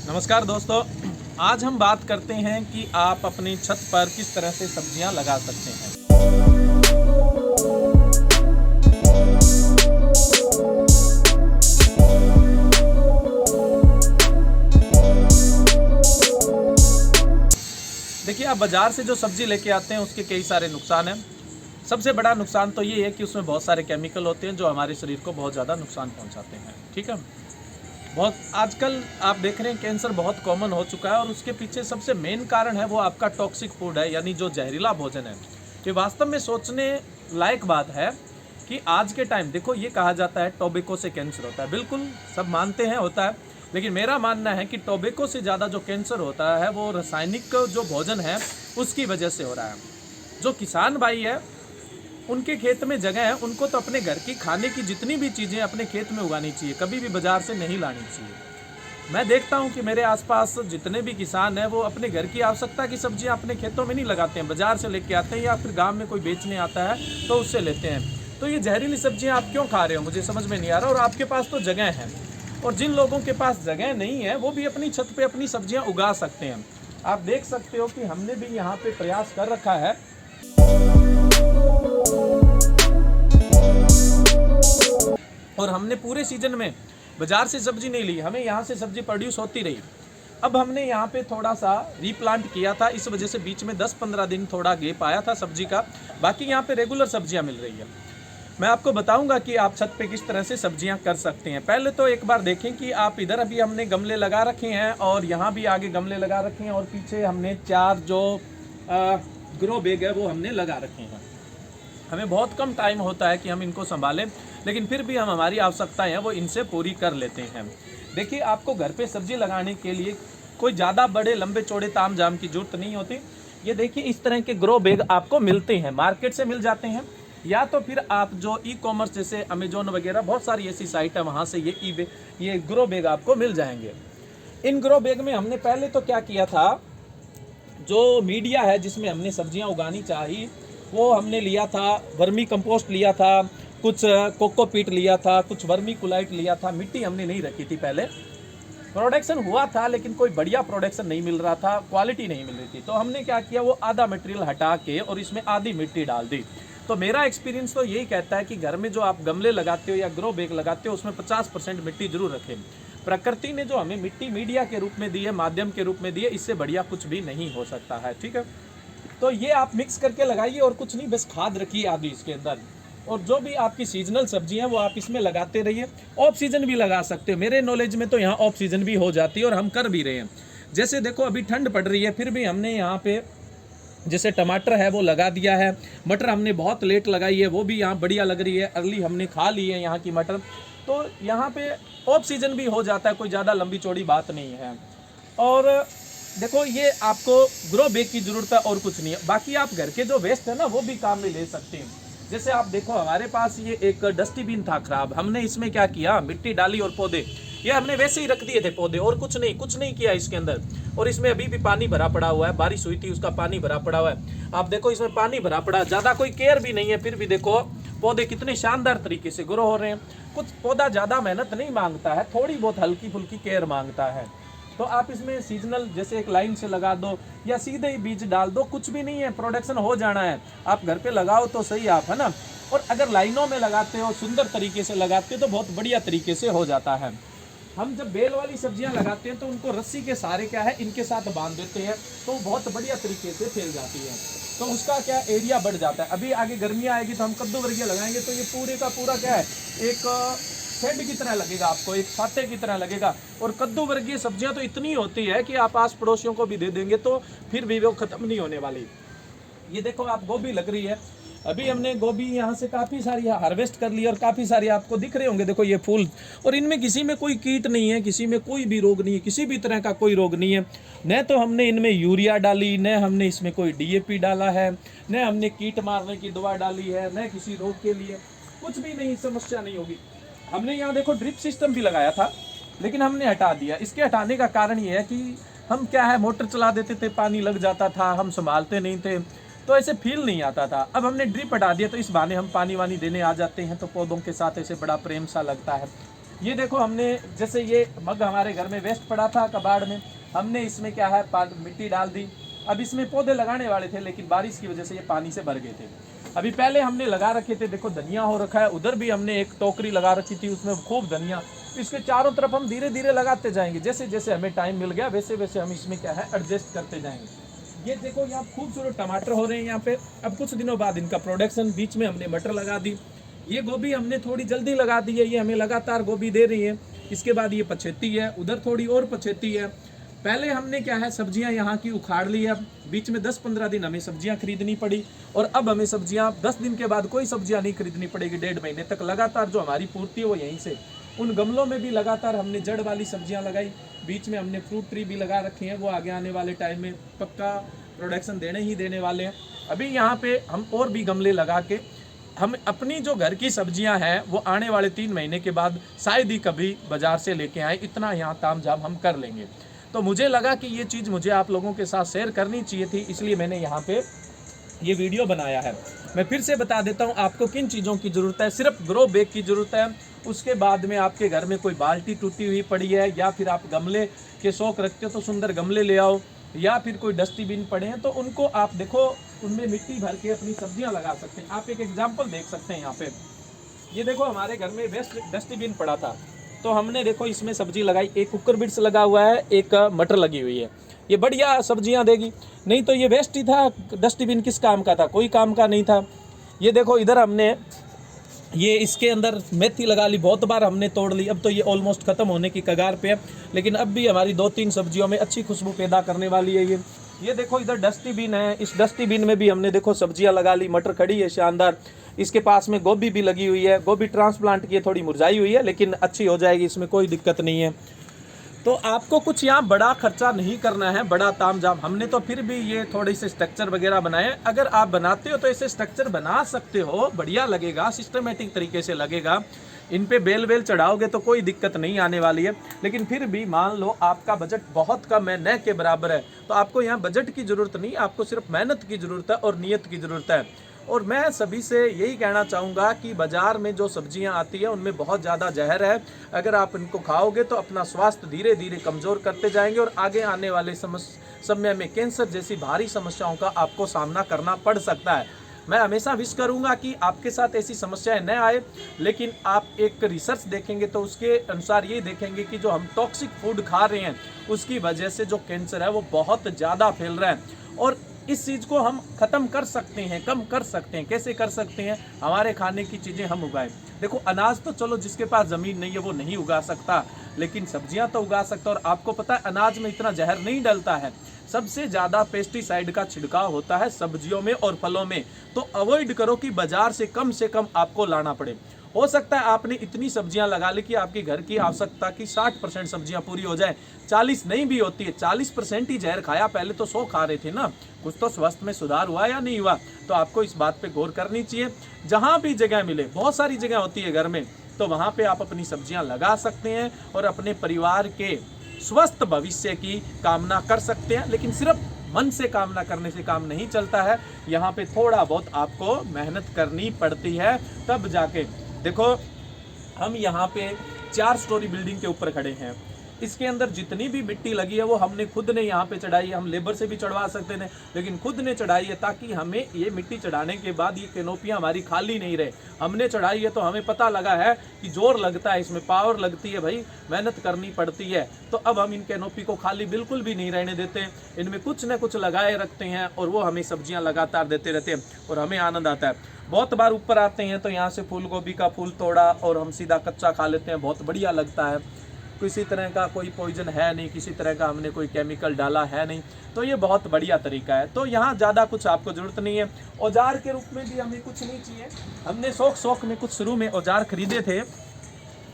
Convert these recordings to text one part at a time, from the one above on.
नमस्कार दोस्तों। आज हम बात करते हैं कि आप अपनी छत पर किस तरह से सब्जियां लगा सकते हैं। देखिए, आप बाज़ार से जो सब्ज़ी लेके आते हैं उसके कई सारे नुकसान हैं। सबसे बड़ा नुकसान तो ये है कि उसमें बहुत सारे केमिकल होते हैं जो हमारे शरीर को बहुत ज़्यादा नुकसान पहुंचाते हैं। ठीक है, बहुत आजकल आप देख रहे हैं कैंसर बहुत कॉमन हो चुका है और उसके पीछे सबसे मेन कारण है वो आपका टॉक्सिक फूड है, यानी जो जहरीला भोजन है। ये वास्तव में सोचने लायक बात है कि आज के टाइम देखो, ये कहा जाता है टोबैको से कैंसर होता है। बिल्कुल सब मानते हैं होता है, लेकिन मेरा मानना है कि टोबैको से ज़्यादा जो कैंसर होता है वो रासायनिक जो भोजन है उसकी वजह से हो रहा है। जो किसान भाई है उनके खेत में जगह है, उनको तो अपने घर की खाने की जितनी भी चीज़ें अपने खेत में उगानी चाहिए, कभी भी बाजार से नहीं लानी चाहिए। मैं देखता हूँ कि मेरे आसपास जितने भी किसान हैं वो अपने घर की आवश्यकता की सब्जियाँ अपने खेतों में नहीं लगाते हैं, बाजार से लेके आते हैं या फिर गांव में कोई बेचने आता है तो उससे लेते हैं। तो ये जहरीली सब्जियाँ आप क्यों खा रहे हो, मुझे समझ में नहीं आ रहा। और आपके पास तो जगह है, और जिन लोगों के पास जगह नहीं है वो भी अपनी छत पे अपनी सब्जियां उगा सकते हैं। आप देख सकते हो कि हमने भी यहाँ पे प्रयास कर रखा है। और हमने पूरे सीजन में बाजार से सब्जी नहीं ली, हमें यहाँ से सब्जी प्रोड्यूस होती रही। अब हमने यहाँ पे थोड़ा सा रीप्लांट किया था, इस वजह से बीच में 10-15 दिन थोड़ा गैप आया था सब्जी का। बाकी यहाँ पे रेगुलर सब्जियाँ मिल रही है। मैं आपको बताऊंगा कि आप छत पे किस तरह से सब्जियां कर सकते हैं। पहले तो एक बार देखें कि आप इधर अभी हमने गमले लगा रखे हैं और यहाँ भी आगे गमले लगा रखे हैं और पीछे हमने 4 जो ग्रो बैग है वो हमने लगा रखे हैं। हमें बहुत कम टाइम होता है कि हम इनको संभालें, लेकिन फिर भी हम हमारी आवश्यकताएं हैं वो इनसे पूरी कर लेते हैं। देखिए, आपको घर पे सब्जी लगाने के लिए कोई ज़्यादा बड़े लंबे चौड़े ताम झाम की जरूरत नहीं होती। ये देखिए, इस तरह के ग्रो बैग आपको मिलते हैं, मार्केट से मिल जाते हैं, या तो फिर आप जो ई कॉमर्स जैसे अमेजोन वगैरह बहुत सारी ऐसी साइट है वहाँ से ये ग्रो बैग आपको मिल जाएंगे। इन ग्रो बैग में हमने पहले तो क्या किया था, जो मीडिया है जिसमें हमने सब्जियां उगानी चाहिए वो हमने लिया था। वर्मी कंपोस्ट लिया था, कुछ कोकोपीट लिया था, कुछ वर्मी कुलाइट लिया था। मिट्टी हमने नहीं रखी थी पहले। प्रोडक्शन हुआ था लेकिन कोई बढ़िया प्रोडक्शन नहीं मिल रहा था, क्वालिटी नहीं मिल रही थी। तो हमने क्या किया, वो आधा मटेरियल हटा के और इसमें आधी मिट्टी डाल दी। तो मेरा एक्सपीरियंस तो यही कहता है कि घर में जो आप गमले लगाते हो या ग्रो बैग लगाते हो उसमें 50% मिट्टी जरूर रखें। प्रकृति ने जो हमें मिट्टी मीडिया के रूप में दी है, माध्यम के रूप में दी है, इससे बढ़िया कुछ भी नहीं हो सकता है। ठीक है, तो ये आप मिक्स करके लगाइए और कुछ नहीं, बस खाद रखिए आधी इसके अंदर। और जो भी आपकी सीजनल सब्जी हैं वो आप इसमें लगाते रहिए। ऑफ सीजन भी लगा सकते हो, मेरे नॉलेज में तो यहाँ ऑफ सीजन भी हो जाती है और हम कर भी रहे हैं। जैसे देखो, अभी ठंड पड़ रही है फिर भी हमने यहाँ पे जैसे टमाटर है वो लगा दिया है। मटर हमने बहुत लेट लगाई है, वो भी यहाँ बढ़िया लग रही है, अर्ली हमने खा ली है यहाँ की मटर। तो यहाँ पे ऑफ सीजन भी हो जाता है, कोई ज़्यादा लंबी चौड़ी बात नहीं है। और देखो, ये आपको ग्रो बैग की ज़रूरत है और कुछ नहीं है। बाकी आप घर के जो वेस्ट है ना वो भी काम में ले सकते हैं। जैसे आप देखो, हमारे पास ये एक डस्टबिन था खराब, हमने इसमें क्या किया, मिट्टी डाली और पौधे ये हमने वैसे ही रख दिए थे पौधे, और कुछ नहीं किया इसके अंदर। और इसमें अभी भी पानी भरा पड़ा हुआ है, बारिश हुई थी उसका पानी भरा पड़ा हुआ है। आप देखो, इसमें पानी भरा पड़ा, ज़्यादा कोई केयर भी नहीं है, फिर भी देखो पौधे कितने शानदार तरीके से ग्रो हो रहे हैं। कुछ पौधा ज़्यादा मेहनत नहीं मांगता है, थोड़ी बहुत हल्की फुल्की केयर मांगता है। तो आप इसमें सीजनल जैसे एक लाइन से लगा दो या सीधे ही बीज डाल दो, कुछ भी नहीं है, प्रोडक्शन हो जाना है। आप घर पे लगाओ तो सही आप, है ना। और अगर लाइनों में लगाते हो, सुंदर तरीके से लगाते हो तो बहुत बढ़िया तरीके से हो जाता है। हम जब बेल वाली सब्जियां लगाते हैं तो उनको रस्सी के सहारे क्या है, इनके साथ बांध देते हैं तो बहुत बढ़िया तरीके से फैल जाती है। तो उसका क्या एरिया बढ़ जाता है। अभी आगे गर्मियाँ आएगी तो हम कद्दू वर्गीय लगाएंगे तो ये पूरे का पूरा क्या है, एक शेड की तरह लगेगा आपको, एक छाते की तरह लगेगा। और कद्दू वर्गीय सब्जियां तो इतनी होती है कि आप आस पड़ोसियों को भी दे देंगे तो फिर भी वो खत्म नहीं होने वाली। ये देखो, आप गोभी लग रही है, अभी हमने गोभी यहाँ से काफ़ी सारी हार्वेस्ट कर ली और काफ़ी सारी आपको दिख रहे होंगे। देखो ये फूल, और इनमें किसी में कोई कीट नहीं है, किसी में कोई भी रोग नहीं है, किसी भी तरह का कोई रोग नहीं है। न तो हमने इनमें यूरिया डाली, न हमने इसमें कोई DAP डाला है, न हमने कीट मारने की दवा डाली है, न किसी रोग के लिए, कुछ भी नहीं, समस्या नहीं होगी। हमने यहाँ देखो ड्रिप सिस्टम भी लगाया था लेकिन हमने हटा दिया। इसके हटाने का कारण ये है कि हम क्या है, मोटर चला देते थे, पानी लग जाता था, हम संभालते नहीं थे तो ऐसे फील नहीं आता था। अब हमने ड्रिप हटा दिया तो इस बहाने हम पानी वानी देने आ जाते हैं तो पौधों के साथ ऐसे बड़ा प्रेम सा लगता है। ये देखो हमने जैसे ये मग हमारे घर में वेस्ट पड़ा था कबाड़ में, हमने इसमें क्या है मिट्टी डाल दी। अब इसमें पौधे लगाने वाले थे लेकिन बारिश की वजह से ये पानी से भर गए थे। अभी पहले हमने लगा रखे थे, देखो धनिया हो रखा है, उधर भी हमने एक टोकरी लगा रखी थी उसमें खूब धनिया। इसके चारों तरफ हम धीरे धीरे लगाते जाएंगे, जैसे जैसे हमें टाइम मिल गया वैसे वैसे हम इसमें क्या है एडजस्ट करते जाएंगे। ये देखो यहाँ खूबसूरत टमाटर हो रहे हैं यहाँ पे। अब कुछ दिनों बाद इनका प्रोडक्शन, बीच में हमने मटर लगा दी। ये गोभी हमने थोड़ी जल्दी लगा दी है, ये हमें लगातार गोभी दे रही है। इसके बाद ये पछेती है, उधर थोड़ी और पछेती है। पहले हमने क्या है सब्जियां यहाँ की उखाड़ ली है, बीच में 10-15 दिन हमें सब्जियां खरीदनी पड़ी, और अब हमें सब्जियां 10 दिन के बाद कोई सब्जियां नहीं खरीदनी पड़ेगी। 1.5 महीने तक लगातार जो हमारी पूर्ति है वो यहीं से। उन गमलों में भी लगातार हमने जड़ वाली सब्जियां लगाई, बीच में हमने फ्रूट ट्री भी लगा रखे हैं, वो आगे आने वाले टाइम में पक्का प्रोडक्शन देने ही देने वाले हैं। अभी यहाँ पे हम और भी गमले लगा के हम अपनी जो घर की सब्जियां हैं वो आने वाले 3 महीने के बाद शायद ही कभी बाजार से लेके आए, इतना यहाँ तामझाम हम कर लेंगे। तो मुझे लगा कि ये चीज़ मुझे आप लोगों के साथ शेयर करनी चाहिए थी, इसलिए मैंने यहाँ पे ये वीडियो बनाया है। मैं फिर से बता देता हूँ आपको किन चीज़ों की ज़रूरत है। सिर्फ ग्रो बैग की ज़रूरत है, उसके बाद में आपके घर में कोई बाल्टी टूटी हुई पड़ी है, या फिर आप गमले के शौक रखते हो तो सुंदर गमले ले आओ, या फिर कोई डस्टबिन पड़े हैं तो उनको आप देखो उनमें मिट्टी भर के अपनी सब्जियां लगा सकते हैं। आप एक एग्जांपल देख सकते हैं यहाँ पे, ये देखो हमारे घर में वेस्ट डस्टबिन पड़ा था तो हमने देखो इसमें सब्जी लगाई, एक कुकर बिट्स लगा हुआ है, एक मटर लगी हुई है। ये बढ़िया सब्जियां देगी, नहीं तो ये वेस्ट ही था। डस्टबिन किस काम का था? कोई काम का नहीं था। ये देखो इधर हमने ये इसके अंदर मेथी लगा ली, बहुत बार हमने तोड़ ली, अब तो ये ऑलमोस्ट ख़त्म होने की कगार पे है, लेकिन अब भी हमारी 2-3 सब्जियों में अच्छी खुशबू पैदा करने वाली है ये देखो इधर डस्टबिन है, इस डस्टबिन में भी हमने देखो सब्जियां लगा ली, मटर खड़ी है शानदार। इसके पास में गोभी भी लगी हुई है, गोभी ट्रांसप्लांट की है, थोड़ी मुरझाई हुई है लेकिन अच्छी हो जाएगी, इसमें कोई दिक्कत नहीं है। तो आपको कुछ यहाँ बड़ा खर्चा नहीं करना है, बड़ा तामझाम। हमने तो फिर भी ये थोड़े से स्ट्रक्चर वगैरह बनाए। अगर आप बनाते हो तो ऐसे स्ट्रक्चर बना सकते हो, बढ़िया लगेगा, सिस्टमेटिक तरीके से लगेगा। इन पे बेल वेल चढ़ाओगे तो कोई दिक्कत नहीं आने वाली है। लेकिन फिर भी मान लो आपका बजट बहुत कम है, न के बराबर है, तो आपको यहाँ बजट की ज़रूरत नहीं, आपको सिर्फ मेहनत की ज़रूरत है और नीयत की ज़रूरत है। और मैं सभी से यही कहना चाहूँगा कि बाज़ार में जो सब्जियां आती है उनमें बहुत ज़्यादा जहर है। अगर आप इनको खाओगे तो अपना स्वास्थ्य धीरे धीरे कमज़ोर करते जाएंगे और आगे आने वाले समय में कैंसर जैसी भारी समस्याओं का आपको सामना करना पड़ सकता है। मैं हमेशा विश करूंगा कि आपके साथ ऐसी समस्याएं न आए, लेकिन आप एक रिसर्च देखेंगे तो उसके अनुसार ये देखेंगे कि जो हम टॉक्सिक फूड खा रहे हैं उसकी वजह से जो कैंसर है वो बहुत ज़्यादा फैल रहा है। और इस चीज़ को हम ख़त्म कर सकते हैं, कम कर सकते हैं। कैसे कर सकते हैं? हमारे खाने की चीज़ें हम उगाएं। देखो अनाज तो चलो जिसके पास ज़मीन नहीं है वो नहीं उगा सकता, लेकिन सब्जियां तो उगा सकता। और आपको पता है अनाज में इतना जहर नहीं डलता है, सबसे ज़्यादा पेस्टिसाइड का छिड़काव होता है सब्जियों में और फलों में। तो अवॉइड करो कि बाजार से कम आपको लाना पड़े। हो सकता है आपने इतनी सब्जियां लगा ली कि आपकी घर की आवश्यकता की 60% सब्जियां पूरी हो जाए, 40 नहीं भी होती है, 40% ही जहर खाया, पहले तो 100 खा रहे थे ना। कुछ तो स्वास्थ्य में सुधार हुआ या नहीं हुआ? तो आपको इस बात पे गौर करनी चाहिए। जहां भी जगह मिले, बहुत सारी जगह होती है घर में, तो वहां पे आप अपनी सब्जियां लगा सकते हैं और अपने परिवार के स्वस्थ भविष्य की कामना कर सकते हैं। लेकिन सिर्फ मन से कामना करने से काम नहीं चलता है, यहाँ पे थोड़ा बहुत आपको मेहनत करनी पड़ती है, तब जाके। देखो हम यहाँ पे 4 स्टोरी बिल्डिंग के ऊपर खड़े हैं, इसके अंदर जितनी भी मिट्टी लगी है वो हमने खुद ने यहाँ पे चढ़ाई है। हम लेबर से भी चढ़वा सकते थे, लेकिन खुद ने चढ़ाई है ताकि हमें ये मिट्टी चढ़ाने के बाद ये कैनोपियाँ हमारी खाली नहीं रहे। हमने चढ़ाई है तो हमें पता लगा है कि जोर लगता है, इसमें पावर लगती है भाई, मेहनत करनी पड़ती है। तो अब हम इन कैनोपी को खाली बिल्कुल भी नहीं रहने देते, इनमें कुछ न कुछ लगाए रखते हैं और वो हमें सब्जियाँ लगातार देते रहते हैं और हमें आनंद आता है। बहुत बार ऊपर आते हैं तो यहाँ से फूल गोभी का फूल तोड़ा और हम सीधा कच्चा खा लेते हैं, बहुत बढ़िया लगता है। किसी तरह का कोई पॉइजन है नहीं, किसी तरह का हमने कोई केमिकल डाला है नहीं, तो ये बहुत बढ़िया तरीका है। तो यहाँ ज़्यादा कुछ आपको ज़रूरत नहीं है। औजार के रूप में भी हमें कुछ नहीं चाहिए। हमने शौक में कुछ शुरू में औजार खरीदे थे,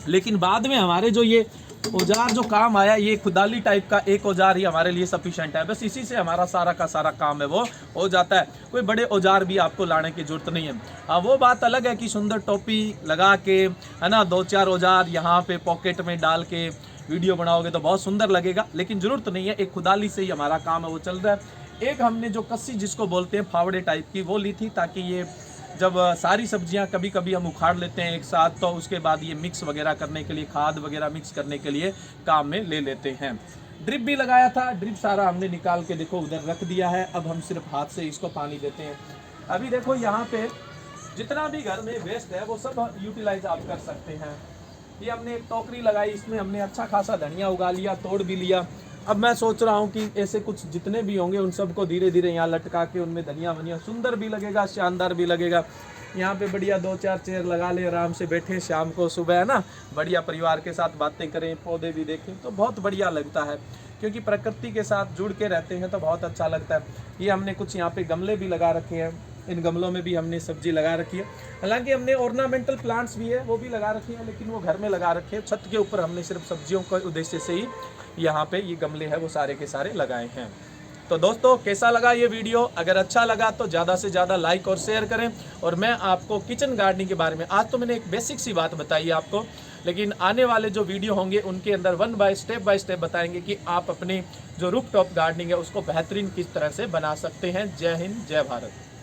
लेकिन बाद में हमारे जो ये औजार जो काम आया, ये खुदाली टाइप का एक औजार ही हमारे लिए सफिशिएंट है। बस इसी से हमारा सारा का सारा काम है वो हो जाता है। कोई बड़े औजार भी आपको लाने की जरूरत नहीं है। हाँ, वो बात अलग है कि सुंदर टोपी लगा के, है ना, 2-4 औजार यहाँ पे पॉकेट में डाल के वीडियो बनाओगे तो बहुत सुंदर लगेगा, लेकिन जरूरत नहीं है। एक खुदाली से ही हमारा काम है वो चल रहा है। एक हमने जो कस्सी जिसको बोलते हैं फावड़े टाइप की, वो ली थी ताकि ये जब सारी सब्जियां कभी कभी हम उखाड़ लेते हैं एक साथ, तो उसके बाद ये मिक्स वगैरह करने के लिए, खाद वगैरह मिक्स करने के लिए काम में ले लेते हैं। ड्रिप भी लगाया था, ड्रिप सारा हमने निकाल के देखो उधर रख दिया है। अब हम सिर्फ हाथ से इसको पानी देते हैं। अभी देखो यहाँ पे जितना भी घर में वेस्ट है वो सब यूटिलाइज आप कर सकते हैं। ये हमने एक टोकरी लगाई, इसमें हमने अच्छा खासा धनिया उगा लिया, तोड़ भी लिया। अब मैं सोच रहा हूँ कि ऐसे कुछ जितने भी होंगे उन सबको धीरे धीरे यहाँ लटका के उनमें धनिया वनिया, सुंदर भी लगेगा, शानदार भी लगेगा। यहाँ पे बढ़िया 2-4 चेयर लगा ले, आराम से बैठे शाम को सुबह है ना, बढ़िया परिवार के साथ बातें करें, पौधे भी देखें, तो बहुत बढ़िया लगता है। क्योंकि प्रकृति के साथ जुड़ के रहते हैं तो बहुत अच्छा लगता है। ये हमने कुछ यहाँ पे गमले भी लगा रखे हैं, इन गमलों में भी हमने सब्जी लगा रखी है। हालांकि हमने ऑर्नामेंटल प्लांट्स भी है वो भी लगा रखे हैं, लेकिन वो घर में लगा रखे हैं। छत के ऊपर हमने सिर्फ सब्जियों के उद्देश्य से ही यहाँ पे ये गमले हैं वो सारे के सारे लगाए हैं। तो दोस्तों कैसा लगा ये वीडियो? अगर अच्छा लगा तो ज़्यादा से ज़्यादा लाइक और शेयर करें। और मैं आपको किचन गार्डनिंग के बारे में आज तो मैंने एक बेसिक सी बात बताई है आपको, लेकिन आने वाले जो वीडियो होंगे उनके अंदर बाय स्टेप बताएंगे कि आप अपनी जो रूफ टॉप गार्डनिंग है उसको बेहतरीन किस तरह से बना सकते हैं। जय हिंद, जय भारत।